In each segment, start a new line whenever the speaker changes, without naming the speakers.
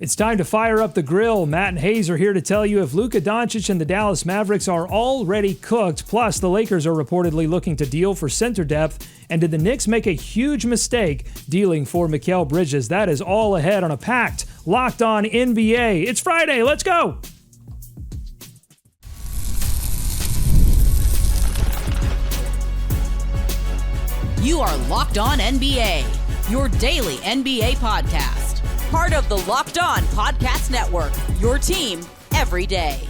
It's time to fire up the grill. Matt and Haize are here to tell you if Luka Dončić and the Dallas Mavericks are already cooked. Plus, the Lakers are reportedly looking to deal for center depth. And did the Knicks make a huge mistake dealing for Mikal Bridges? That is all ahead on a packed, Locked On NBA. It's Friday. Let's go.
You are Locked On NBA, your daily NBA podcast. Part of the Locked On Podcast Network, your team every day.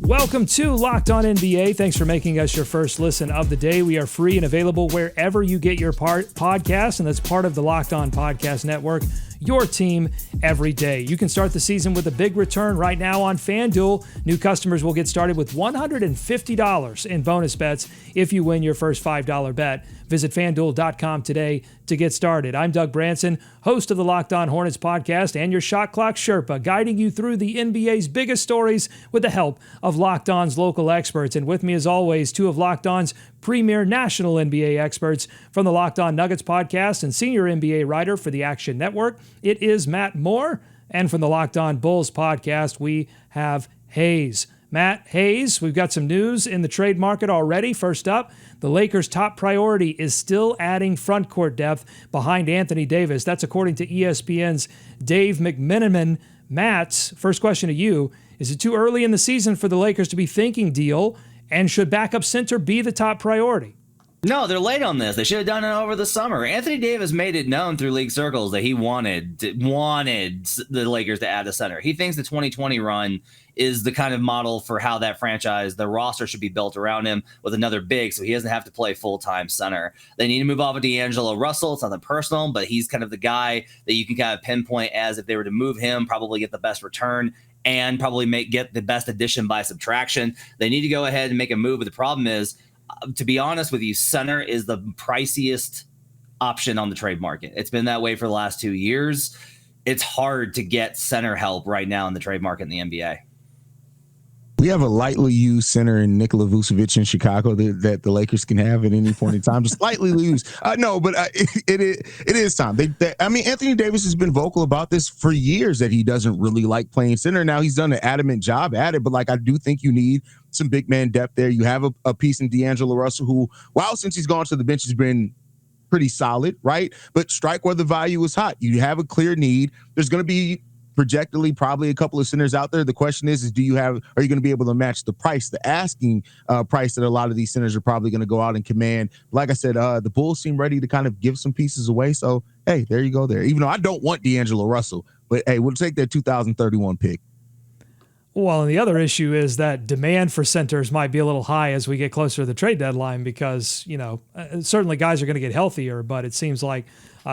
Welcome to Locked On NBA. Thanks for making us your first listen of the day. We are free and available wherever you get your podcast, and that's part of the Locked On Podcast Network, your team every day. You can start the season with a big return right now on FanDuel. New customers will get started with $150 in bonus bets if you win your first $5 bet. Visit FanDuel.com today to get started. I'm Doug Branson, host of the Locked On Hornets podcast and your Shot Clock Sherpa, guiding you through the NBA's biggest stories with the help of Locked On's local experts. And with me, as always, two of Locked On's premier national NBA experts from the Locked On Nuggets podcast and senior NBA writer for the Action Network. It is Matt Moore. And from the Locked On Bulls podcast, we have Haize. Matt, Haize, we've got some news in the trade market already. First up, the Lakers' top priority is still adding front court depth behind Anthony Davis. That's according to ESPN's Dave McMenamin. Matt, first question to you. Is it too early in the season for the Lakers to be thinking deal? And should backup center be the top priority?
No, they're late on this. They should have done it over the summer. Anthony Davis made it known through league circles that he wanted the Lakers to add a center. He thinks the 2020 run is the kind of model for how that franchise, the roster should be built around him with another big, so he doesn't have to play full-time center. They need to move off of D'Angelo Russell. It's nothing personal, but he's kind of the guy that you can kind of pinpoint as if they were to move him, probably get the best return and probably get the best addition by subtraction. They need to go ahead and make a move, but the problem is, to be honest with you, center is the priciest option on the trade market. It's been that way for the last 2 years. It's hard to get center help right now in the trade market in the NBA.
We have a lightly used center in Nikola Vucevic in Chicago that the Lakers can have at any point in time. Just slightly used. It is time. Anthony Davis has been vocal about this for years that he doesn't really like playing center. Now he's done an adamant job at it, but I do think you need some big man depth there. You have a piece in D'Angelo Russell who, since he's gone to the bench, has been pretty solid, right? But strike where the value is hot. You have a clear need. There's going to be projectedly probably a couple of centers out there. The question is are you going to be able to match the price, the asking price that a lot of these centers are probably going to go out and command? Like I said, the Bulls seem ready to kind of give some pieces away. So, hey, there you go there. Even though I don't want D'Angelo Russell, but hey, we'll take that 2031 pick.
Well, and the other issue is that demand for centers might be a little high as we get closer to the trade deadline because, certainly guys are going to get healthier, but it seems like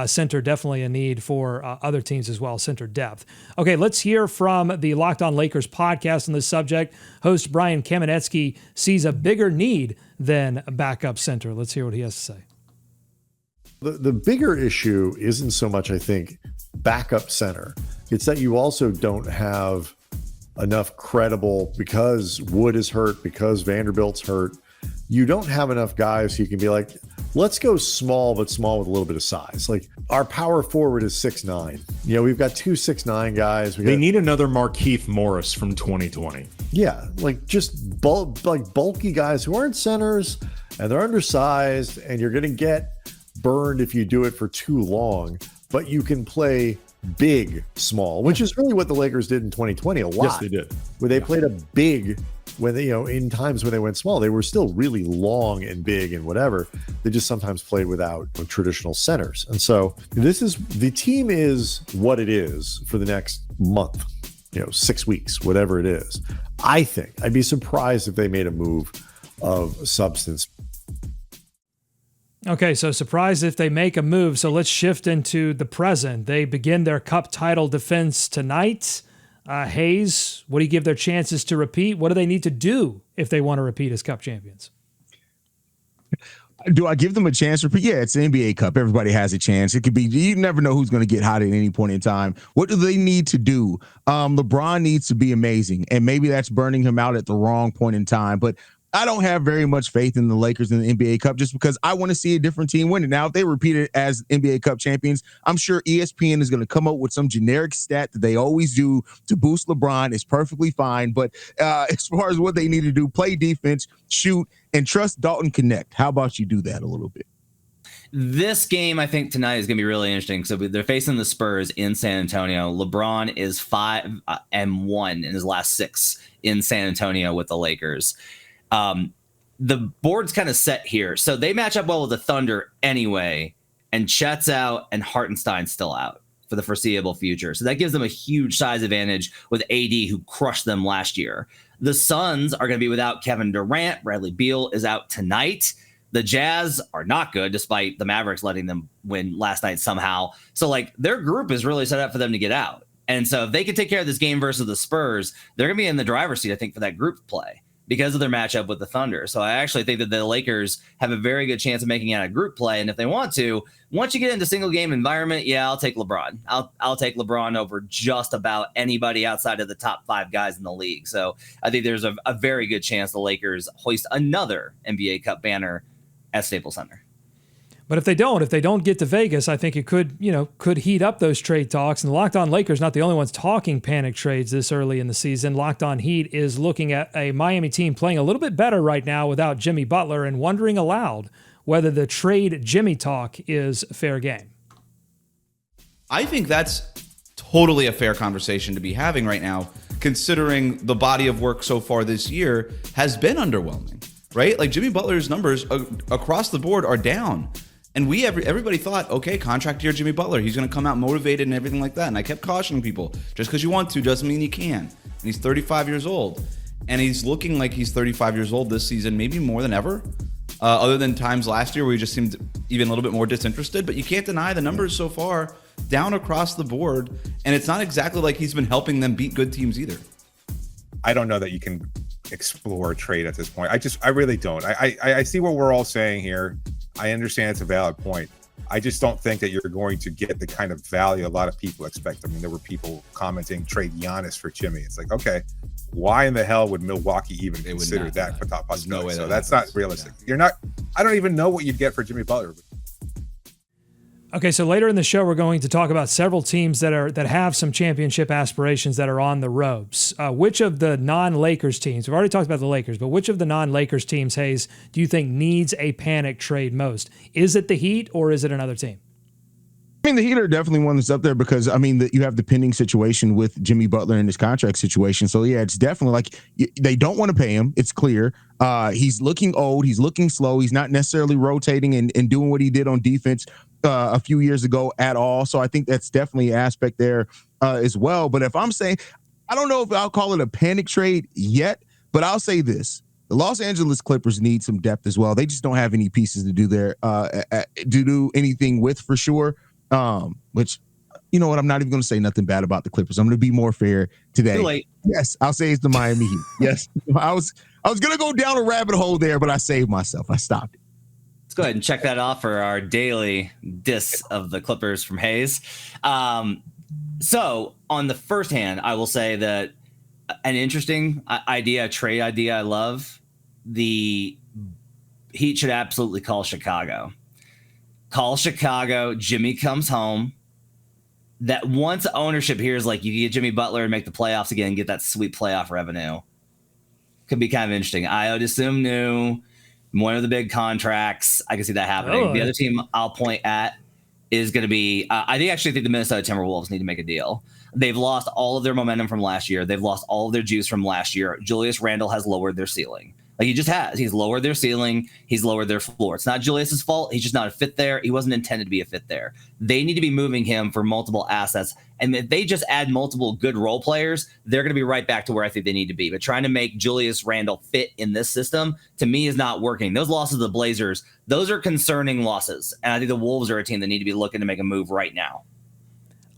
center definitely a need for other teams as well, center depth. Okay, let's hear from the Locked On Lakers podcast on this subject. Host Brian Kamenetsky sees a bigger need than a backup center. Let's hear what he has to say.
The bigger issue isn't so much, I think, backup center. It's that you also don't have enough credible, because Wood is hurt, because Vanderbilt's hurt. You don't have enough guys who can be like, let's go small, but small with a little bit of size. Like our power forward is 6'9". We've got two 6'9" guys.
They need another Markieff Morris from 2020.
Yeah, just bulky guys who aren't centers and they're undersized, and you're going to get burned if you do it for too long. But you can play big, small, which is really what the Lakers did in 2020 a lot.
Yes, they did.
Where they played a big when they, in times when they went small, they were still really long and big and whatever. They just sometimes played without traditional centers. And so the team is what it is for the next month, 6 weeks, whatever it is. I think I'd be surprised if they made a move of substance.
Okay, so surprised if they make a move. So let's shift into the present. They begin their cup title defense tonight. Haize, what do you give their chances to repeat? What do they need to do if they want to repeat as cup champions?
Do I give them a chance to repeat? Yeah, it's the NBA Cup. Everybody has a chance. It could be, you never know who's going to get hot at any point in time. What do they need to do? LeBron needs to be amazing, and maybe that's burning him out at the wrong point in time. But I don't have very much faith in the Lakers in the NBA Cup just because I want to see a different team win it. Now, if they repeat it as NBA Cup champions, I'm sure ESPN is going to come up with some generic stat that they always do to boost LeBron. It's perfectly fine. But as far as what they need to do, play defense, shoot, and trust Dalton Connect. How about you do that a little bit?
This game, I think tonight is going to be really interesting. So they're facing the Spurs in San Antonio. LeBron is 5-1 in his last 6 in San Antonio with the Lakers. The board's kind of set here. So they match up well with the Thunder anyway, and Chet's out and Hartenstein's still out for the foreseeable future. So that gives them a huge size advantage with AD, who crushed them last year. The Suns are going to be without Kevin Durant. Bradley Beal is out tonight. The Jazz are not good, despite the Mavericks letting them win last night somehow. So, like, their group is really set up for them to get out. And so if they can take care of this game versus the Spurs, they're going to be in the driver's seat, I think, for that group play because of their matchup with the Thunder. So I actually think that the Lakers have a very good chance of making it a group play. And if they want to, once you get into single game environment, yeah, I'll take LeBron. I'll take LeBron over just about anybody outside of the top 5 guys in the league. So I think there's a very good chance the Lakers hoist another NBA Cup banner at Staples Center.
But if they don't get to Vegas, I think it could heat up those trade talks. And Locked On Lakers not the only ones talking panic trades this early in the season. Locked On Heat is looking at a Miami team playing a little bit better right now without Jimmy Butler and wondering aloud whether the trade Jimmy talk is fair game.
I think that's totally a fair conversation to be having right now, considering the body of work so far this year has been underwhelming. Right? Like Jimmy Butler's numbers across the board are down. And everybody thought, okay, contract year Jimmy Butler. He's going to come out motivated and everything like that. And I kept cautioning people, just because you want to doesn't mean you can. And he's 35 years old. And he's looking like he's 35 years old this season, maybe more than ever. Other than times last year where he just seemed even a little bit more disinterested. But you can't deny the numbers so far down across the board. And it's not exactly like he's been helping them beat good teams either.
I don't know that you can explore trade at this point. I really don't. I see what we're all saying here. I understand it's a valid point. I just don't think that you're going to get the kind of value a lot of people expect. I mean, there were people commenting trade Giannis for Jimmy. It's like, okay, why in the hell would Milwaukee even consider that for top possibility? No way. So that's not realistic. Yeah. I don't even know what you'd get for Jimmy Butler.
Okay, so later in the show, we're going to talk about several teams that have some championship aspirations that are on the ropes. Which of the non-Lakers teams, we've already talked about the Lakers, but which of the non-Lakers teams, Haize, do you think needs a panic trade most? Is it the Heat or is it another team?
I mean, the Heat are definitely one that's up there because, I mean, you have the pending situation with Jimmy Butler and his contract situation. So, yeah, it's definitely like they don't want to pay him. It's clear. He's looking old. He's looking slow. He's not necessarily rotating and doing what he did on defense a few years ago at all. So I think that's definitely an aspect there as well. But if I'm saying, I don't know if I'll call it a panic trade yet, but I'll say this. The Los Angeles Clippers need some depth as well. They just don't have any pieces to do anything with for sure. Which, you know what? I'm not even going to say nothing bad about the Clippers. I'm going to be more fair today.
Too late.
Yes, I'll say it's the Miami Heat. Yes, I was going to go down a rabbit hole there, but I saved myself. I stopped it.
Let's go ahead and check that off for our daily diss of the Clippers from Haize. So on the first hand, I will say that an interesting idea, a trade idea I love, the Heat should absolutely call Chicago. Call Chicago. Jimmy comes home. That once ownership here is like you get Jimmy Butler and make the playoffs again and get that sweet playoff revenue. Could be kind of interesting. I would assume new. One of the big contracts. I can see that happening. The other team I'll point at is going to be, I actually think the Minnesota Timberwolves need to make a deal. They've lost all of their momentum from last year. They've lost all of their juice from last year. Julius Randle has lowered their ceiling. Like he just has. He's lowered their ceiling. He's lowered their floor. It's not Julius's fault. He's just not a fit there. He wasn't intended to be a fit there. They need to be moving him for multiple assets. And if they just add multiple good role players, they're going to be right back to where I think they need to be. But trying to make Julius Randle fit in this system, to me, is not working. Those losses to the Blazers, those are concerning losses. And I think the Wolves are a team that need to be looking to make a move right now.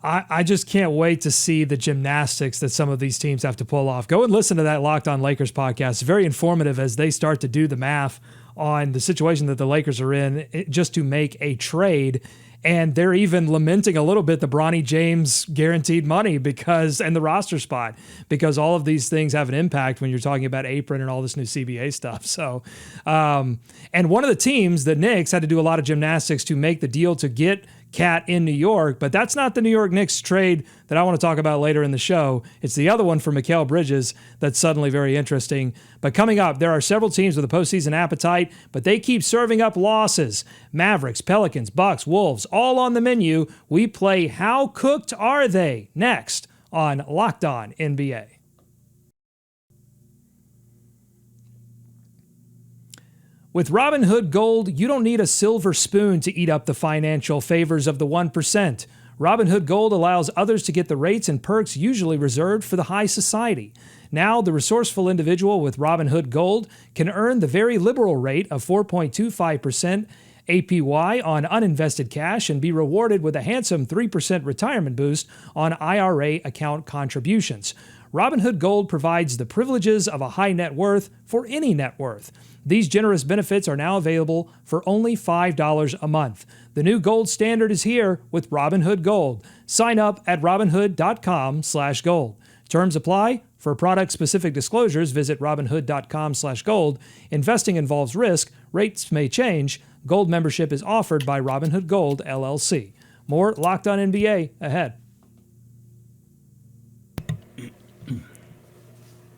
I just can't wait to see the gymnastics that some of these teams have to pull off. Go and listen to that Locked On Lakers podcast. It's very informative as they start to do the math on the situation that the Lakers are in just to make a trade. And they're even lamenting a little bit the Bronny James guaranteed money and the roster spot, because all of these things have an impact when you're talking about apron and all this new CBA stuff. So, and one of the teams, the Knicks, had to do a lot of gymnastics to make the deal to get Cat in New York, but that's not the New York Knicks trade that I want to talk about later in the show. It's the other one for Mikal Bridges that's suddenly very interesting. But coming up, there are several teams with a postseason appetite, but they keep serving up losses. Mavericks, Pelicans, Bucks, Wolves, all on the menu. We play How Cooked Are They? Next on Locked On NBA. With Robinhood Gold, you don't need a silver spoon to eat up the financial favors of the 1%. Robinhood Gold allows others to get the rates and perks usually reserved for the high society. Now, the resourceful individual with Robinhood Gold can earn the very liberal rate of 4.25% APY on uninvested cash and be rewarded with a handsome 3% retirement boost on IRA account contributions. Robinhood Gold provides the privileges of a high net worth for any net worth. These generous benefits are now available for only $5 a month. The new gold standard is here with Robinhood Gold. Sign up at robinhood.com/gold. Terms apply. For product-specific disclosures, visit robinhood.com/gold. Investing involves risk. Rates may change. Gold membership is offered by Robinhood Gold, LLC. More Locked On NBA ahead.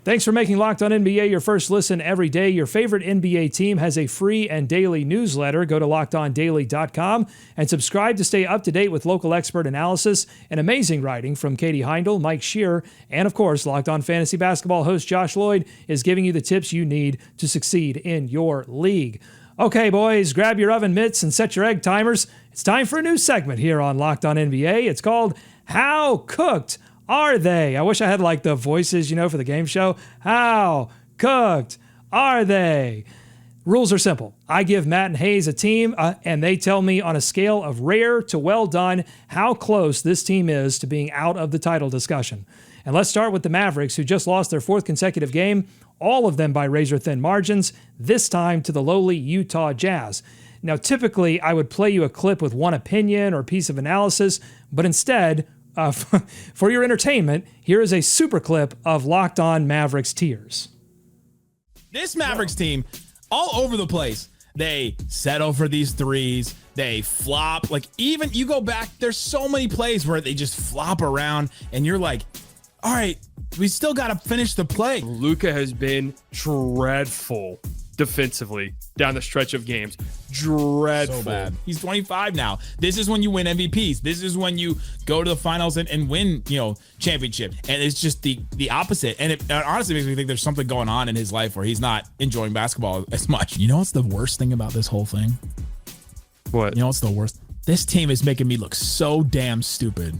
Thanks for making Locked On NBA your first listen every day. Your favorite NBA team has a free and daily newsletter. Go to lockedondaily.com and subscribe to stay up to date with local expert analysis and amazing writing from Katie Heindel, Mike Shearer, and of course, Locked On Fantasy Basketball host Josh Lloyd is giving you the tips you need to succeed in your league. Okay, boys, grab your oven mitts and set your egg timers. It's time for a new segment here on Locked On NBA. It's called How Cooked Are They? I wish I had like the voices, for the game show. How cooked are they? Rules are simple. I give Matt and Haize a team, and they tell me on a scale of rare to well done how close this team is to being out of the title discussion. And let's start with the Mavericks, who just lost their fourth consecutive game, all of them by razor-thin margins, this time to the lowly Utah Jazz. Now, typically, I would play you a clip with one opinion or piece of analysis, but instead, for your entertainment, here is a super clip of Locked On Mavericks tears.
This Mavericks team, all over the place. They settle for these threes. They flop. Like, even you go back, there's so many plays where they just flop around, and you're like, all right, we still got to finish the play.
Luka has been dreadful defensively down the stretch of games. Dreadful.
So bad. He's 25 now. This is when you win MVPs. This is when you go to the finals and win, championship. And it's just the opposite. And it honestly makes me think there's something going on in his life where he's not enjoying basketball as much. You know what's the worst thing about this whole thing?
What?
You know what's the worst? This team is making me look so damn stupid.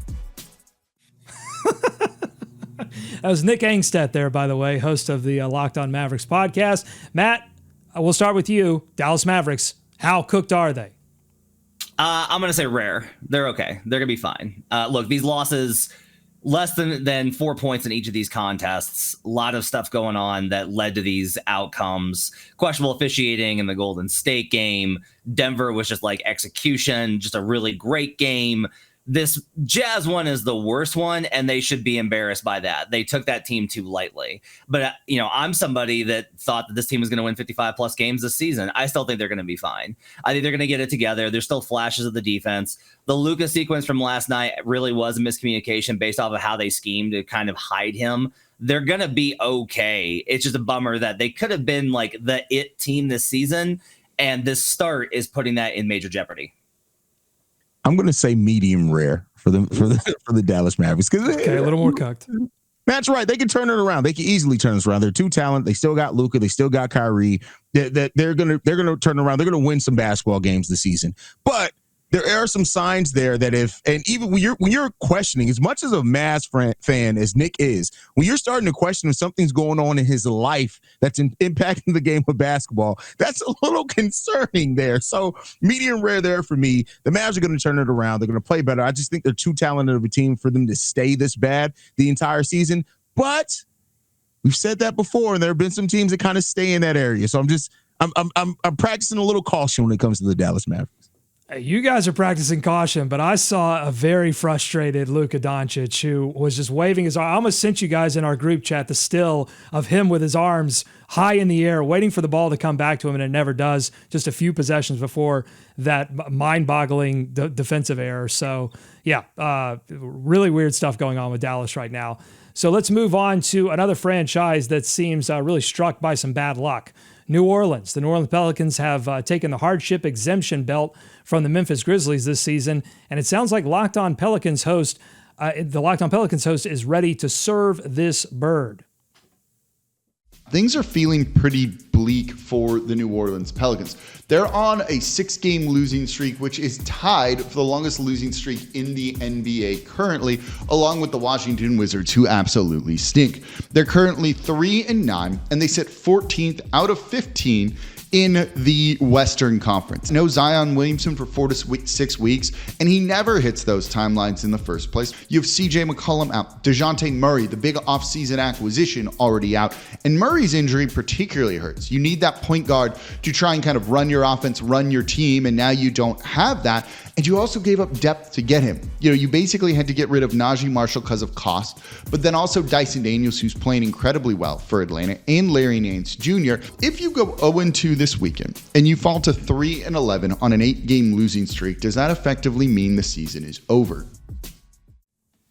That was Nick Angstedt there, by the way, host of the Locked On Mavericks podcast. Matt, we'll start with you. Dallas Mavericks, how cooked are they?
I'm going to say rare. They're okay. They're going to be fine. Look, these losses, less than 4 points in each of these contests. A lot of stuff going on that led to these outcomes. Questionable officiating in the Golden State game. Denver was just like execution, just a really great game. This Jazz one is the worst one, and they should be embarrassed by that. They took that team too lightly. But, I'm somebody that thought that this team was going to win 55-plus games this season. I still think they're going to be fine. I think they're going to get it together. There's still flashes of the defense. The Luka sequence from last night really was a miscommunication based off of how they schemed to kind of hide him. They're going to be okay. It's just a bummer that they could have been like the it team this season, and this start is putting that in major jeopardy.
I'm going to say medium rare for the Dallas Mavericks.
Okay, a little more cooked.
That's right. They can turn it around. They can easily turn this around. They're too talented. They still got Luka. They still got Kyrie. They're gonna turn around. They're gonna win some basketball games this season. But there are some signs there that even when you're questioning, as much as a Mavs fan as Nick is, when you're starting to question if something's going on in his life that's impacting the game of basketball, that's a little concerning there. So medium rare there for me. The Mavs are going to turn it around. They're going to play better. I just think they're too talented of a team for them to stay this bad the entire season. But we've said that before, and there have been some teams that kind of stay in that area. So I'm practicing a little caution when it comes to the Dallas Mavericks.
Hey, you guys are practicing caution, but I saw a very frustrated Luka Dončić who was just waving his arm. I almost sent you guys in our group chat the still of him with his arms high in the air, waiting for the ball to come back to him, and it never does. Just a few possessions before that mind-boggling defensive error. So, yeah, really weird stuff going on with Dallas right now. So let's move on to another franchise that seems really struck by some bad luck. New Orleans. The New Orleans Pelicans have taken the hardship exemption belt from the Memphis Grizzlies this season, and it sounds like the Locked On Pelicans host is ready to serve this bird.
Things are feeling pretty bleak for the New Orleans Pelicans. They're on a 6-game losing streak, which is tied for the longest losing streak in the NBA currently, along with the Washington Wizards, who absolutely stink. They're currently 3-9, and they sit 14th out of 15 in the Western Conference. No Zion Williamson for 4 to 6 weeks, and he never hits those timelines in the first place. You have CJ McCollum out, DeJounte Murray, the big offseason acquisition, already out, and Murray's injury particularly hurts. You need that point guard to try and kind of run your offense, run your team, and now you don't have that. And you also gave up depth to get him. You know, you basically had to get rid of Najee Marshall because of cost, but then also Dyson Daniels, who's playing incredibly well for Atlanta, and Larry Nance Jr. If you go 0-2 this weekend and you fall to 3-11 on an 8-game losing streak, does that effectively mean the season is over?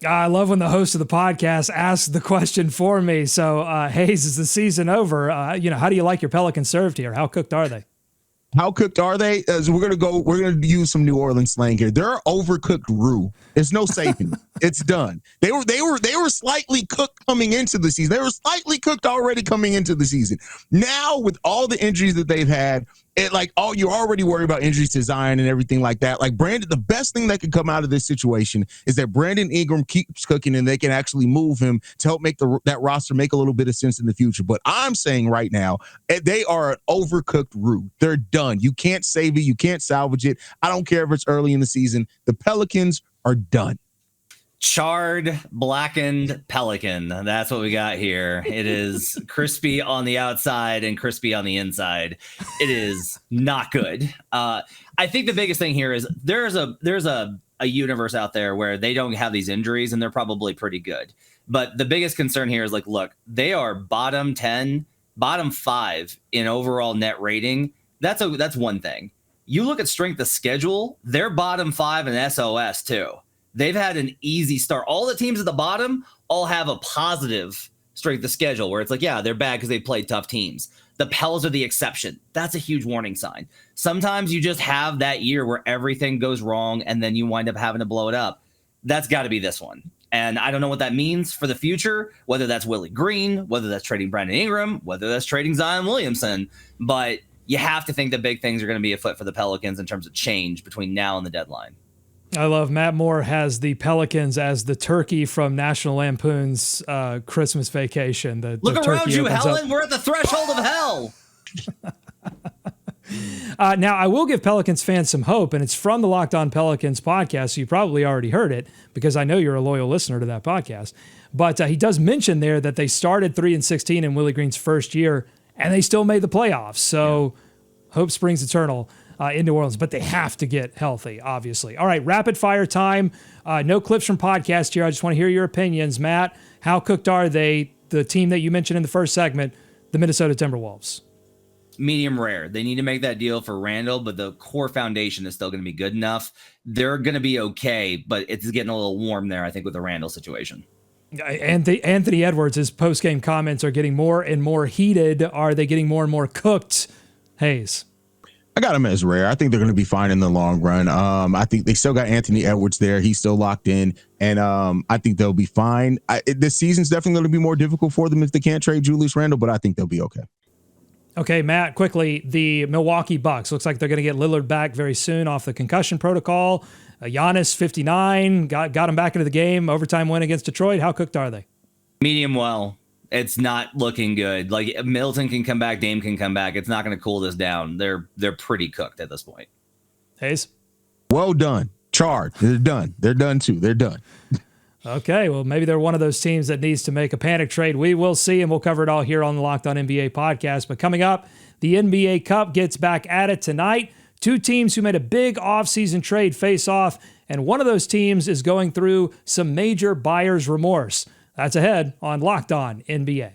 I love when the host of the podcast asks the question for me. So, Haize, is the season over? How do you like your Pelicans served here? How cooked are they?
How cooked are they? We're gonna use some New Orleans slang here. They're overcooked roux. There's no saving. It's done. They were slightly cooked coming into the season. They were slightly cooked already coming into the season. Now with all the injuries that they've had, you're already worried about injuries to Zion and everything like that. Like Brandon, the best thing that could come out of this situation is that Brandon Ingram keeps cooking and they can actually move him to help make that roster make a little bit of sense in the future. But I'm saying right now, they are an overcooked roux. They're done. You can't save it. You can't salvage it. I don't care if it's early in the season. The Pelicans are done.
Charred, blackened pelican. That's what we got here. It is crispy on the outside and crispy on the inside. It is not good. I think the biggest thing here is there's a universe out there where they don't have these injuries and they're probably pretty good. But the biggest concern here is look, they are bottom 10, bottom 5 in overall net rating. That's one thing. You look at strength of schedule, they're bottom 5 in SOS too. They've had an easy start. All the teams at the bottom all have a positive strength of schedule where it's they're bad because they played tough teams. The Pels are the exception. That's a huge warning sign. Sometimes you just have that year where everything goes wrong and then you wind up having to blow it up. That's got to be this one. And I don't know what that means for the future, whether that's Willie Green, whether that's trading Brandon Ingram, whether that's trading Zion Williamson. But you have to think that big things are going to be afoot for the Pelicans in terms of change between now and the deadline.
I love Matt Moore has the Pelicans as the turkey from National Lampoon's Christmas Vacation.
Look around you, Helen. We're at the threshold of hell.
Now, I will give Pelicans fans some hope, and it's from the Locked On Pelicans podcast. So you probably already heard it because I know you're a loyal listener to that podcast. But he does mention there that they started 3-16 in Willie Green's first year, and they still made the playoffs. So hope springs eternal in New Orleans, but they have to get healthy, obviously. All right, rapid fire time. No clips from podcast here. I just want to hear your opinions. Matt, how cooked are they? The team that you mentioned in the first segment, the Minnesota Timberwolves.
Medium rare. They need to make that deal for Randall, but the core foundation is still going to be good enough. They're going to be okay, but it's getting a little warm there, I think, with the Randall situation.
Anthony Edwards' post-game comments are getting more and more heated. Are they getting more and more cooked? Haize.
I got them as rare. I think they're going to be fine in the long run. I think they still got Anthony Edwards there. He's still locked in, and I think they'll be fine. This season's definitely going to be more difficult for them if they can't trade Julius Randle, but I think they'll be okay.
Okay, Matt, quickly, the Milwaukee Bucks. Looks like they're going to get Lillard back very soon off the concussion protocol. Giannis, 59, got him back into the game. Overtime win against Detroit. How cooked are they?
Medium well. It's not looking good. Middleton can come back, Dame can come back. It's not going to cool this down. They're pretty cooked at this point.
Haize?
Well done. Charred. They're done. They're done too. They're done.
Okay, well, maybe they're one of those teams that needs to make a panic trade. We will see, and we'll cover it all here on the Locked On NBA podcast. But coming up, the NBA Cup gets back at it tonight. Two teams who made a big offseason trade face off, and one of those teams is going through some major buyer's remorse. That's ahead on Locked On NBA.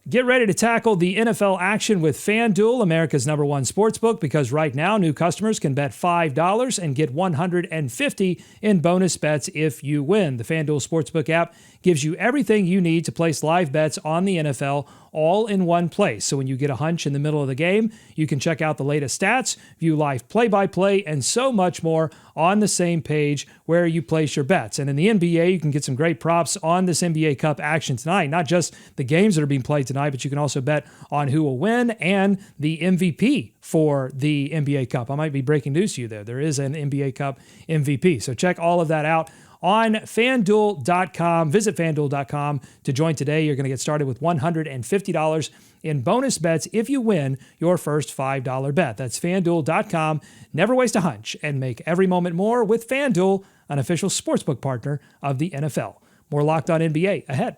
Get ready to tackle the NFL action with FanDuel, America's #1 sportsbook, because right now new customers can bet $5 and get $150 in bonus bets if you win. The FanDuel Sportsbook app gives you everything you need to place live bets on the NFL all in one place. So when you get a hunch in the middle of the game, you can check out the latest stats, view live play-by-play, and so much more on the same page where you place your bets. And in the NBA, you can get some great props on this NBA Cup action tonight. Not just the games that are being played tonight, but you can also bet on who will win and the MVP for the NBA Cup. I might be breaking news to you there. There is an NBA Cup MVP. So check all of that out on FanDuel.com. Visit FanDuel.com to join today. You're going to get started with $150 in bonus bets if you win your first $5 bet. That's FanDuel.com. Never waste a hunch and make every moment more with FanDuel, an official sportsbook partner of the NFL. More Locked On NBA ahead.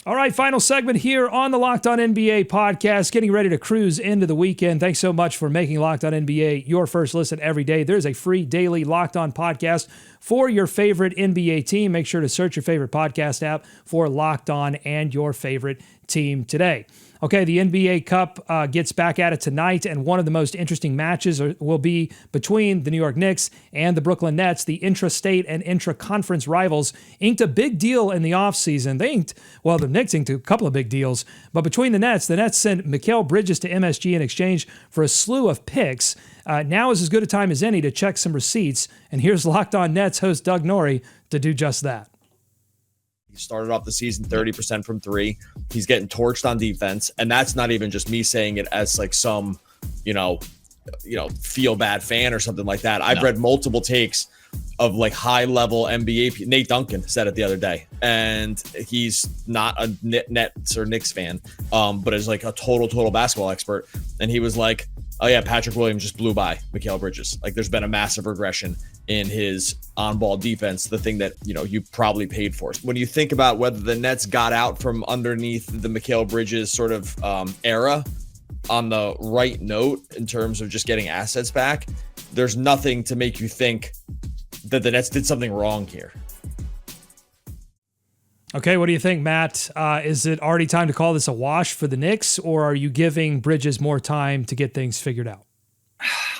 All right, final segment here on the Locked On NBA podcast, getting ready to cruise into the weekend. Thanks so much for making Locked On NBA your first listen every day. There's a free daily Locked On podcast for your favorite NBA team. Make sure to search your favorite podcast app for Locked On and your favorite team today. Okay, the NBA Cup gets back at it tonight, and one of the most interesting matches will be between the New York Knicks and the Brooklyn Nets. The intra-state and intra-conference rivals inked a big deal in the offseason. The Knicks inked a couple of big deals, but between the Nets sent Mikal Bridges to MSG in exchange for a slew of picks. Now is as good a time as any to check some receipts, and here's Locked On Nets host Doug Norrie to do just that.
He started off the season 30% from three. He's getting torched on defense. And that's not even just me saying it as like some, feel bad fan or something like that. I've read multiple takes of like high level NBA. Nate Duncan said it the other day, and he's not a Nets or Knicks fan, but is like a total basketball expert. And he was like, oh yeah, Patrick Williams just blew by Mikal Bridges. Like there's been a massive regression in his on-ball defense, the thing that, you probably paid for. When you think about whether the Nets got out from underneath the Mikal Bridges sort of era on the right note in terms of just getting assets back, there's nothing to make you think that the Nets did something wrong here.
Okay, what do you think, Matt? Is it already time to call this a wash for the Knicks, or are you giving Bridges more time to get things figured out?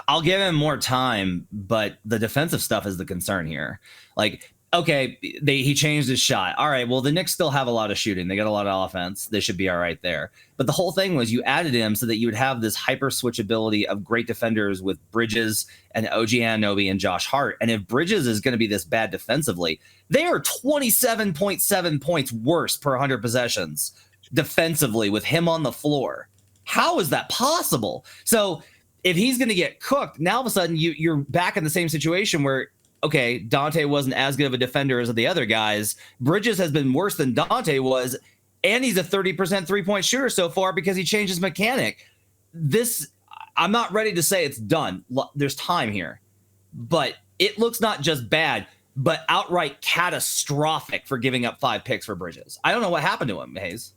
I'll give him more time, but the defensive stuff is the concern here. Like, okay, he changed his shot. All right, well, the Knicks still have a lot of shooting. They got a lot of offense. They should be all right there. But the whole thing was you added him so that you would have this hyper switchability of great defenders with Bridges and OG Anunoby and Josh Hart. And if Bridges is going to be this bad defensively, they are 27.7 points worse per 100 possessions defensively with him on the floor. How is that possible? So if he's going to get cooked, now all of a sudden you're back in the same situation where, okay, Dante wasn't as good of a defender as the other guys. Bridges has been worse than Dante was, and he's a 30% three-point shooter so far because he changed his mechanic. I'm not ready to say it's done. There's time here. But it looks not just bad, but outright catastrophic for giving up 5 picks for Bridges. I don't know what happened to him, Haize.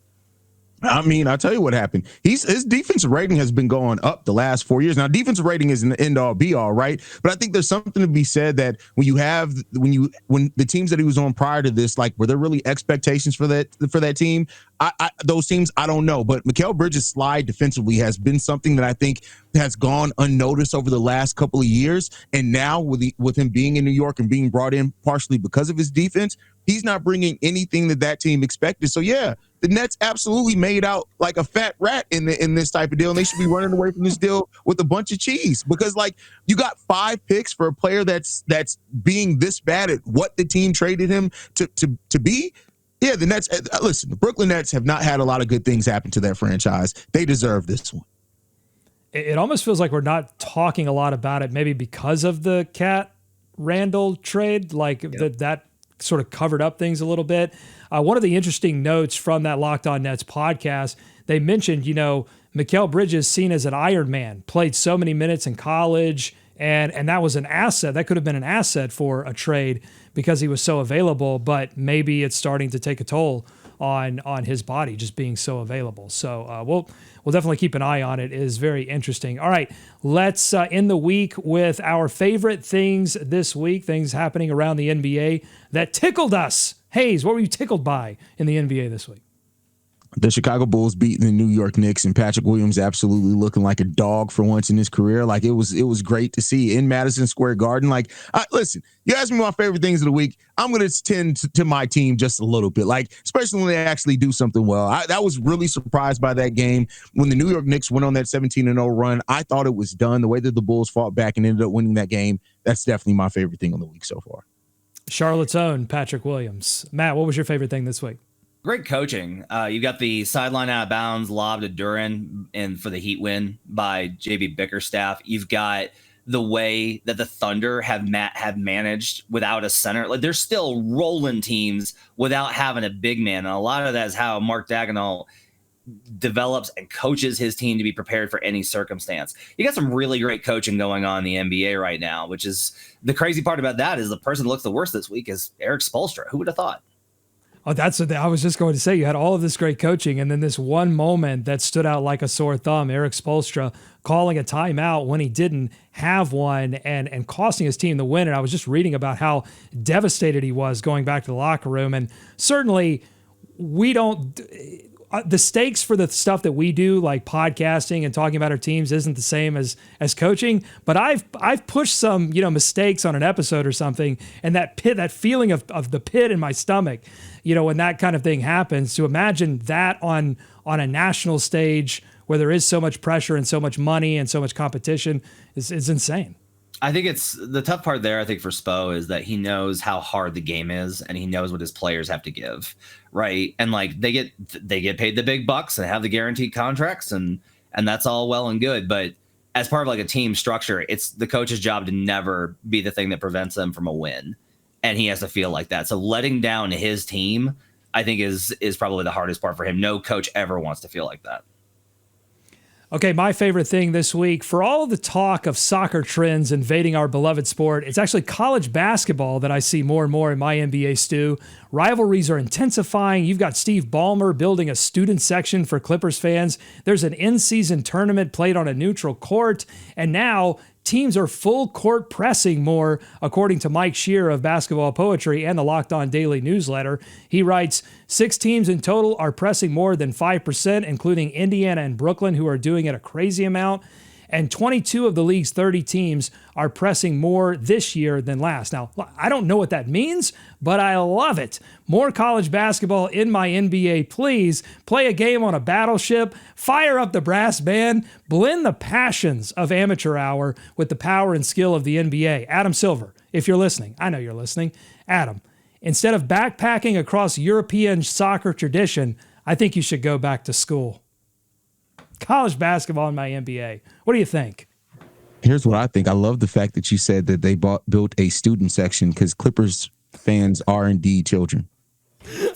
I mean, I'll tell you what happened. His defensive rating has been going up the last 4 years. Now, defensive rating isn't the end all be all, right? But I think there's something to be said that when the teams that he was on prior to this, like, were there really expectations for that team? Those teams, I don't know. But Mikal Bridges' slide defensively has been something that I think has gone unnoticed over the last couple of years. And now with him being in New York and being brought in partially because of his defense, he's not bringing anything that team expected. So, yeah, the Nets absolutely made out like a fat rat in this type of deal, and they should be running away from this deal with a bunch of cheese because, like, you got 5 picks for a player that's being this bad at what the team traded him to be. Yeah, the Nets. Listen, the Brooklyn Nets have not had a lot of good things happen to their franchise. They deserve this one.
It almost feels like we're not talking a lot about it, maybe because of the Cat Randall trade, that sort of covered up things a little bit. One of the interesting notes from that Locked On Nets podcast, they mentioned, Mikal Bridges seen as an Iron Man, played so many minutes in college, And that was an asset. That could have been an asset for a trade because he was so available, but maybe it's starting to take a toll on his body just being so available. So we'll definitely keep an eye on it. It is very interesting. All right, let's end the week with our favorite things this week, things happening around the NBA that tickled us. Haize, what were you tickled by in the NBA this week?
The Chicago Bulls beating the New York Knicks and Patrick Williams absolutely looking like a dog for once in his career. Like it was great to see in Madison Square Garden. Like, listen, you asked me my favorite things of the week. I'm going to tend to my team just a little bit, like especially when they actually do something well. I was really surprised by that game when the New York Knicks went on that 17-0 run. I thought it was done. The way that the Bulls fought back and ended up winning that game, that's definitely my favorite thing on the week so far.
Charlotte's own Patrick Williams. Matt, what was your favorite thing this week?
Great coaching. You got the sideline out of bounds lob to Duran and for the Heat win by JB Bickerstaff. You've got the way that the Thunder have managed without a center. Like they're still rolling teams without having a big man. And a lot of that is how Mark Daigneault develops and coaches his team to be prepared for any circumstance. You got some really great coaching going on in the NBA right now, which is the crazy part about that is the person that looks the worst this week is Eric Spoelstra. Who would have thought?
Oh, that's what I was just going to say. You had all of this great coaching, and then this one moment that stood out like a sore thumb, Eric Spoelstra calling a timeout when he didn't have one and costing his team the win. And I was just reading about how devastated he was going back to the locker room. And certainly we don't the stakes for the stuff that we do, like podcasting and talking about our teams, isn't the same as coaching. But I've pushed some mistakes on an episode or something, and that feeling of the pit in my stomach, when that kind of thing happens. To imagine that on a national stage where there is so much pressure and so much money and so much competition is insane.
I think it's the tough part there. I think for Spo is that he knows how hard the game is and he knows what his players have to give. Right. And like they get paid the big bucks and have the guaranteed contracts and that's all well and good. But as part of like a team structure, it's the coach's job to never be the thing that prevents them from a win. And he has to feel like that. So letting down his team, I think is probably the hardest part for him. No coach ever wants to feel like that.
Okay, my favorite thing this week, for all the talk of soccer trends invading our beloved sport, it's actually college basketball that I see more and more in my NBA stew. Rivalries are intensifying. You've got Steve Ballmer building a student section for Clippers fans. There's an in-season tournament played on a neutral court. And now teams are full court pressing more, according to Mike Shear of Basketball Poetry and the Locked On Daily newsletter. He writes, 6 teams in total are pressing more than 5%, including Indiana and Brooklyn, who are doing it a crazy amount. And 22 of the league's 30 teams are pressing more this year than last. Now, I don't know what that means, but I love it. More college basketball in my NBA, please. Play a game on a battleship, fire up the brass band, blend the passions of amateur hour with the power and skill of the NBA. Adam Silver, if you're listening, I know you're listening. Adam, instead of backpacking across European soccer tradition, I think you should go back to school. College basketball in my NBA. What do you think?
Here's what I think. I love the fact that you said that they built a student section because Clippers fans are indeed children.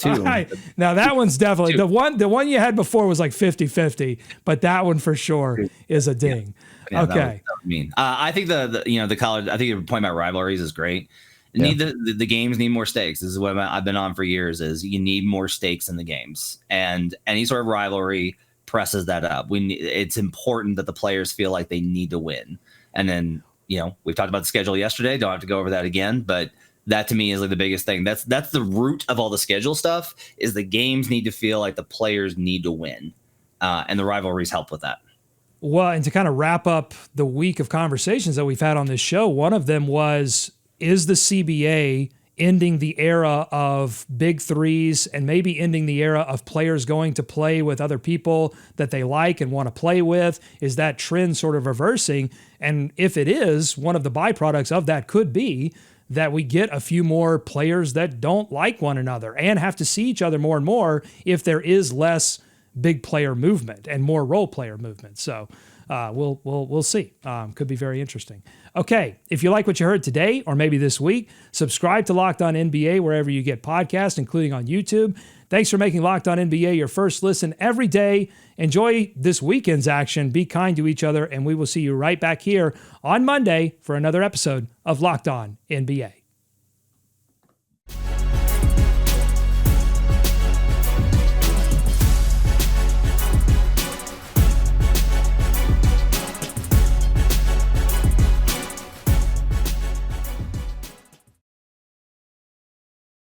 All right. Now that one's definitely the one you had before was like 50-50, but that one for sure is a ding.
Yeah,
okay.
That was mean. I think the college. I think your point about rivalries is great. Need the games need more stakes. This is what I've been on for years. Is you need more stakes in the games, and any sort of rivalry presses that up. It's important that the players feel like they need to win. And then, we've talked about the schedule yesterday. Don't have to go over that again, but that to me is like the biggest thing. That's the root of all the schedule stuff is the games need to feel like the players need to win. And the rivalries help with that.
Well, and to kind of wrap up the week of conversations that we've had on this show, one of them was, is the CBA ending the era of big threes and maybe ending the era of players going to play with other people that they like and want to play with? Is that trend sort of reversing? And if it is, one of the byproducts of that could be that we get a few more players that don't like one another and have to see each other more and more if there is less big player movement and more role player movement. So we'll see. Could be very interesting. Okay, if you like what you heard today or maybe this week, subscribe to Locked On NBA wherever you get podcasts, including on YouTube. Thanks for making Locked On NBA your first listen every day. Enjoy this weekend's action. Be kind to each other, and we will see you right back here on Monday for another episode of Locked On NBA.